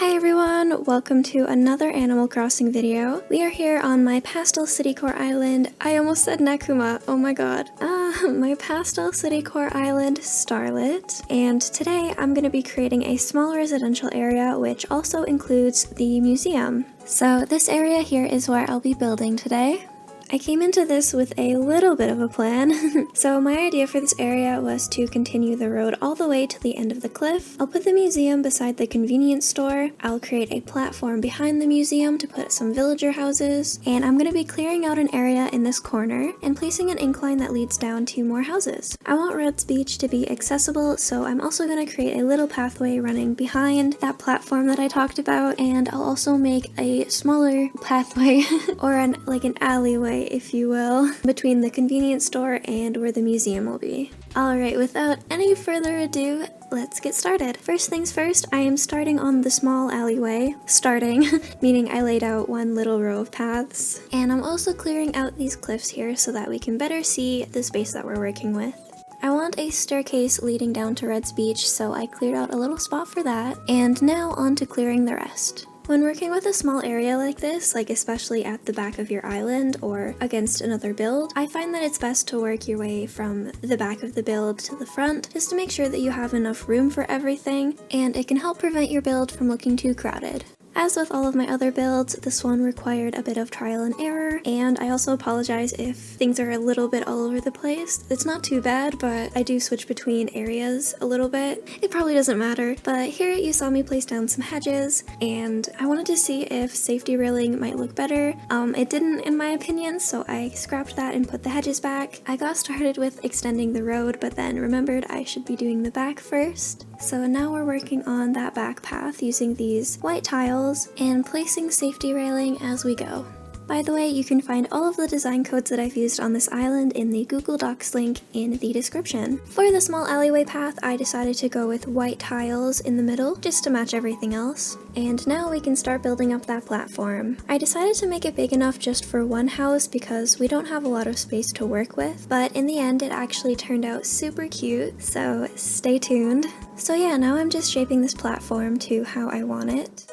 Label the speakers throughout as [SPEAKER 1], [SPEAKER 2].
[SPEAKER 1] Hi everyone, welcome to another Animal Crossing video. We are here on my pastel citycore island. I almost said Nekuma, oh my god. My pastel citycore island, Starlit. And today I'm going to be creating a small residential area which also includes the museum. So this area here is where I'll be building today. I came into this with a little bit of a plan. So my idea for this area was to continue the road all the way to the end of the cliff. I'll put the museum beside the convenience store. I'll create a platform behind the museum to put some villager houses. And I'm going to be clearing out an area in this corner and placing an incline that leads down to more houses. I want Red's Beach to be accessible, so I'm also going to create a little pathway running behind that platform that I talked about. And I'll also make a smaller pathway or an alleyway, if you will, between the convenience store and where the museum will be. Alright, without any further ado, let's get started. First things first, I am starting on the small alleyway. Starting, meaning I laid out one little row of paths. And I'm also clearing out these cliffs here so that we can better see the space that we're working with. I want a staircase leading down to Red's Beach, so I cleared out a little spot for that. And now on to clearing the rest. When working with a small area like this, especially at the back of your island or against another build, I find that it's best to work your way from the back of the build to the front, just to make sure that you have enough room for everything, and it can help prevent your build from looking too crowded. As with all of my other builds, this one required a bit of trial and error, and I also apologize if things are a little bit all over the place. It's not too bad, but I do switch between areas a little bit. It probably doesn't matter, but here you saw me place down some hedges, and I wanted to see if safety railing might look better. It didn't in my opinion, so I scrapped that and put the hedges back. I got started with extending the road, but then remembered I should be doing the back first. So now we're working on that back path using these white tiles and placing safety railing as we go. By the way, you can find all of the design codes that I've used on this island in the Google Docs link in the description. For the small alleyway path, I decided to go with white tiles in the middle just to match everything else. And now we can start building up that platform. I decided to make it big enough just for one house because we don't have a lot of space to work with, but in the end it actually turned out super cute, so stay tuned. So yeah, now I'm just shaping this platform to how I want it.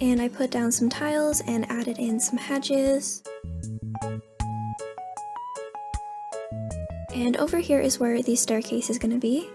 [SPEAKER 1] And I put down some tiles and added in some hedges. And over here is where the staircase is going to be.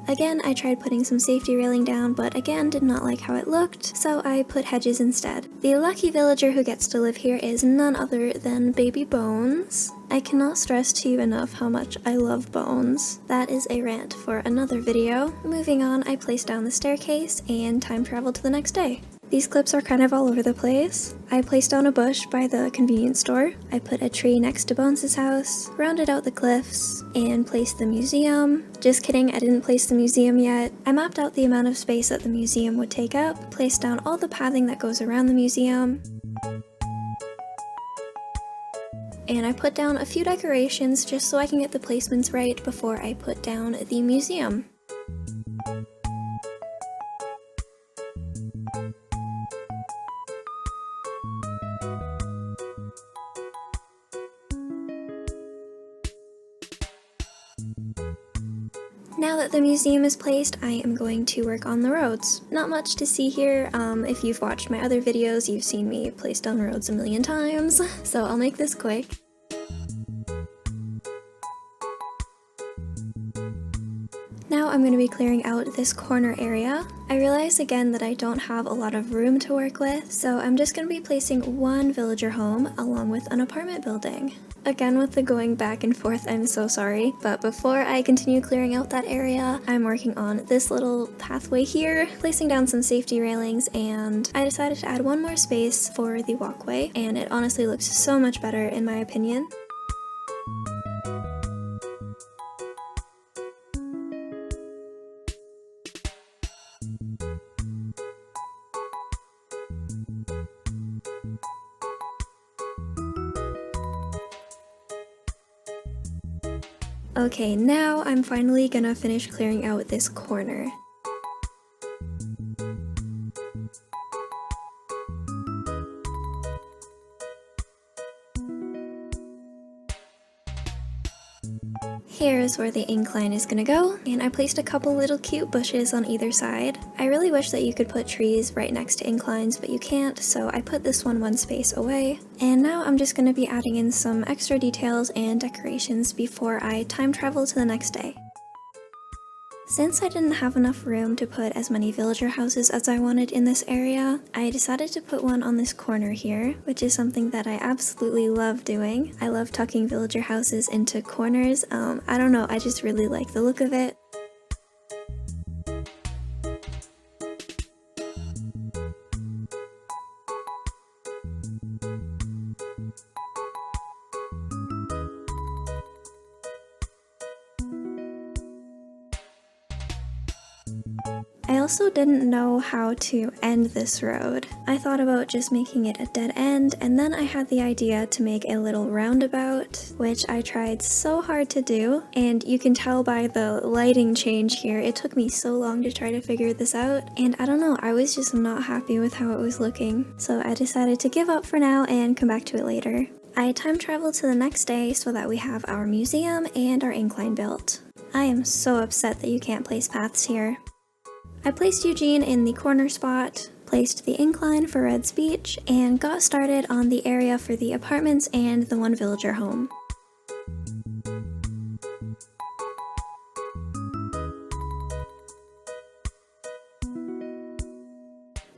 [SPEAKER 1] Again, I tried putting some safety railing down, but again did not like how it looked, so I put hedges instead. The lucky villager who gets to live here is none other than Baby Bones. I cannot stress to you enough how much I love Bones. That is a rant for another video. Moving on, I placed down the staircase and time traveled to the next day. These clips are kind of all over the place. I placed down a bush by the convenience store. I put a tree next to Bones' house, rounded out the cliffs, and placed the museum. Just kidding, I didn't place the museum yet. I mapped out the amount of space that the museum would take up, placed down all the pathing that goes around the museum, and I put down a few decorations just so I can get the placements right before I put down the museum. Now that the museum is placed, I am going to work on the roads. Not much to see here. If you've watched my other videos, you've seen me place down roads a million times, so I'll make this quick. Now I'm going to be clearing out this corner area. I realize again that I don't have a lot of room to work with, so I'm just going to be placing one villager home along with an apartment building. Again with the going back and forth, I'm so sorry, but before I continue clearing out that area, I'm working on this little pathway here, placing down some safety railings, and I decided to add one more space for the walkway, and it honestly looks so much better in my opinion. Okay, now I'm finally gonna finish clearing out this corner. Here's where the incline is gonna go, and I placed a couple little cute bushes on either side. I really wish that you could put trees right next to inclines, but you can't, so I put this one space away. And now I'm just gonna be adding in some extra details and decorations before I time travel to the next day. Since I didn't have enough room to put as many villager houses as I wanted in this area, I decided to put one on this corner here, which is something that I absolutely love doing. I love tucking villager houses into corners. I don't know, I just really like the look of it. I also didn't know how to end this road. I thought about just making it a dead end, and then I had the idea to make a little roundabout, which I tried so hard to do, and you can tell by the lighting change here, it took me so long to try to figure this out, and I don't know, I was just not happy with how it was looking, so I decided to give up for now and come back to it later. I time traveled to the next day so that we have our museum and our incline built. I am so upset that you can't place paths here. I placed Eugene in the corner spot, placed the incline for Red's Beach, and got started on the area for the apartments and the one villager home.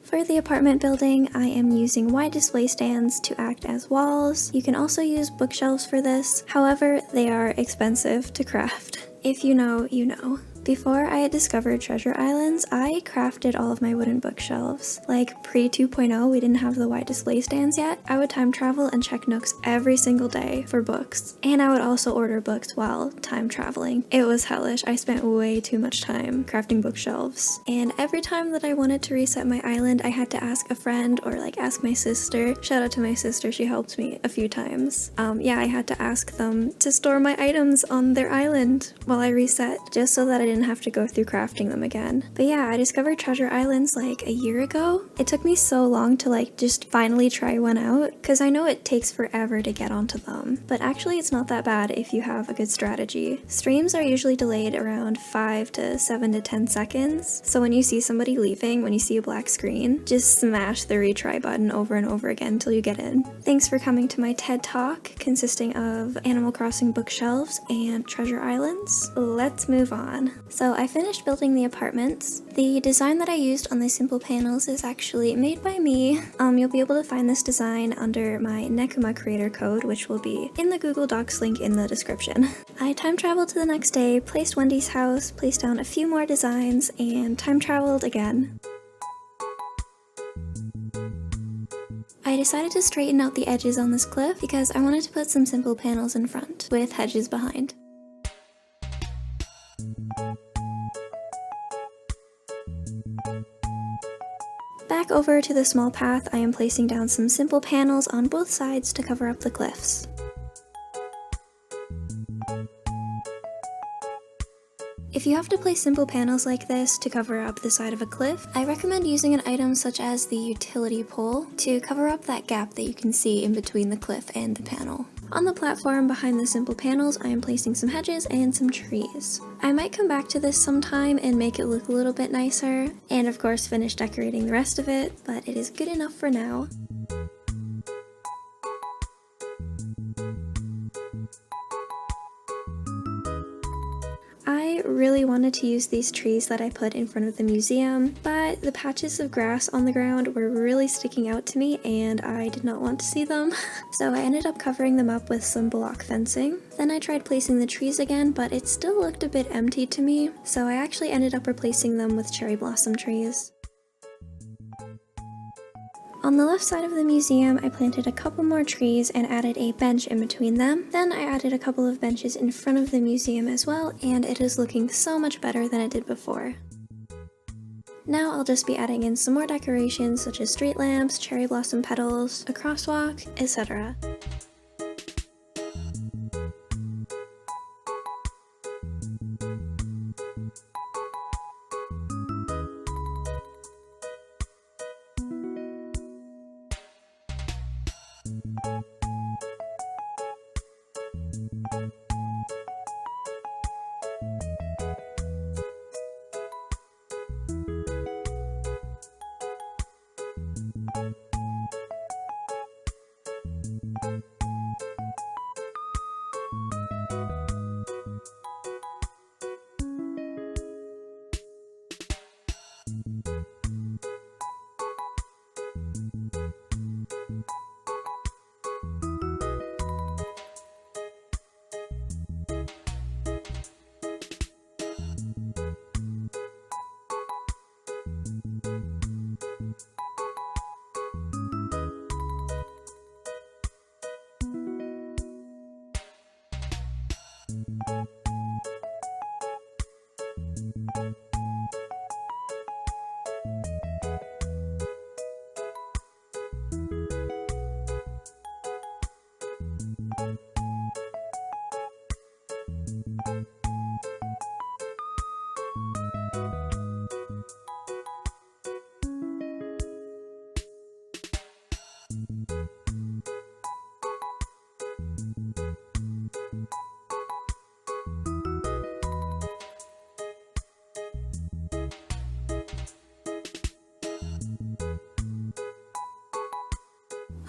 [SPEAKER 1] For the apartment building, I am using wide display stands to act as walls. You can also use bookshelves for this, however, they are expensive to craft. If you know, you know. Before I had discovered Treasure Islands, I crafted all of my wooden bookshelves. Like pre 2.0, we didn't have the wide display stands yet. I would time travel and check Nooks every single day for books. And I would also order books while time traveling. It was hellish. I spent way too much time crafting bookshelves. And every time that I wanted to reset my island, I had to ask a friend or like ask my sister. Shout out to my sister, she helped me a few times. Yeah, I had to ask them to store my items on their island while I reset, just so that I didn't have to go through crafting them again. But yeah, I discovered Treasure Islands like a year ago. It took me so long to like just finally try one out, because I know it takes forever to get onto them. But actually it's not that bad if you have a good strategy. Streams are usually delayed around 5 to 7 to 10 seconds, so when you see somebody leaving, when you see a black screen, just smash the retry button over and over again until you get in. Thanks for coming to my TED Talk consisting of Animal Crossing bookshelves and Treasure Islands. Let's move on. So I finished building the apartments. The design that I used on the simple panels is actually made by me. You'll be able to find this design under my Nekuma creator code, which will be in the Google Docs link in the description. I time traveled to the next day, placed Wendy's house, placed down a few more designs, and time traveled again. I decided to straighten out the edges on this cliff because I wanted to put some simple panels in front, with hedges behind. Back over to the small path, I am placing down some simple panels on both sides to cover up the cliffs. If you have to place simple panels like this to cover up the side of a cliff, I recommend using an item such as the utility pole to cover up that gap that you can see in between the cliff and the panel. On the platform behind the simple panels, I am placing some hedges and some trees. I might come back to this sometime and make it look a little bit nicer, and of course finish decorating the rest of it, but it is good enough for now. I really wanted to use these trees that I put in front of the museum, but the patches of grass on the ground were really sticking out to me and I did not want to see them. So I ended up covering them up with some block fencing. Then I tried placing the trees again, but it still looked a bit empty to me, so I actually ended up replacing them with cherry blossom trees. On the left side of the museum, I planted a couple more trees and added a bench in between them. Then I added a couple of benches in front of the museum as well, and it is looking so much better than it did before. Now I'll just be adding in some more decorations such as street lamps, cherry blossom petals, a crosswalk, etc.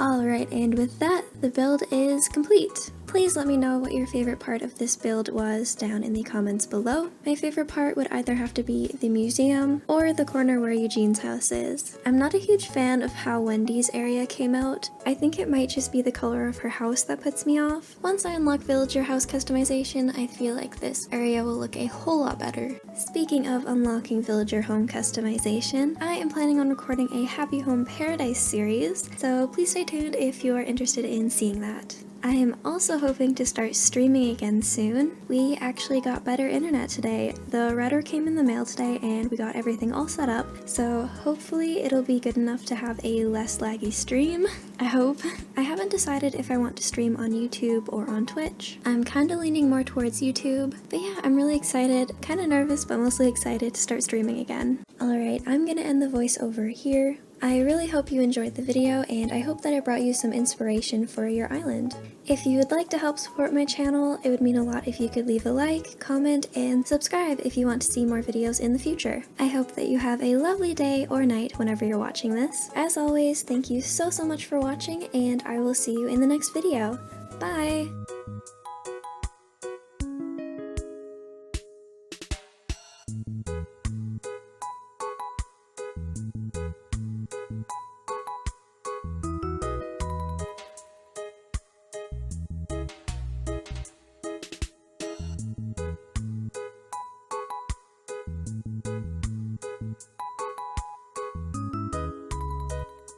[SPEAKER 1] Alright, and with that, the build is complete. Please let me know what your favorite part of this build was down in the comments below. My favorite part would either have to be the museum or the corner where Eugene's house is. I'm not a huge fan of how Wendy's area came out. I think it might just be the color of her house that puts me off. Once I unlock villager house customization, I feel like this area will look a whole lot better. Speaking of unlocking villager home customization, I am planning on recording a Happy Home Paradise series, so please stay tuned if you are interested in seeing that. I am also hoping to start streaming again soon. We actually got better internet today. The router came in the mail today and we got everything all set up, so hopefully it'll be good enough to have a less laggy stream. I hope. I haven't decided if I want to stream on YouTube or on Twitch. I'm kinda leaning more towards YouTube, but yeah, I'm really excited, kinda nervous, but mostly excited to start streaming again. Alright, I'm gonna end the voiceover here. I really hope you enjoyed the video, and I hope that it brought you some inspiration for your island. If you would like to help support my channel, it would mean a lot if you could leave a like, comment, and subscribe if you want to see more videos in the future. I hope that you have a lovely day or night whenever you're watching this. As always, thank you so much for watching, and I will see you in the next video. Bye!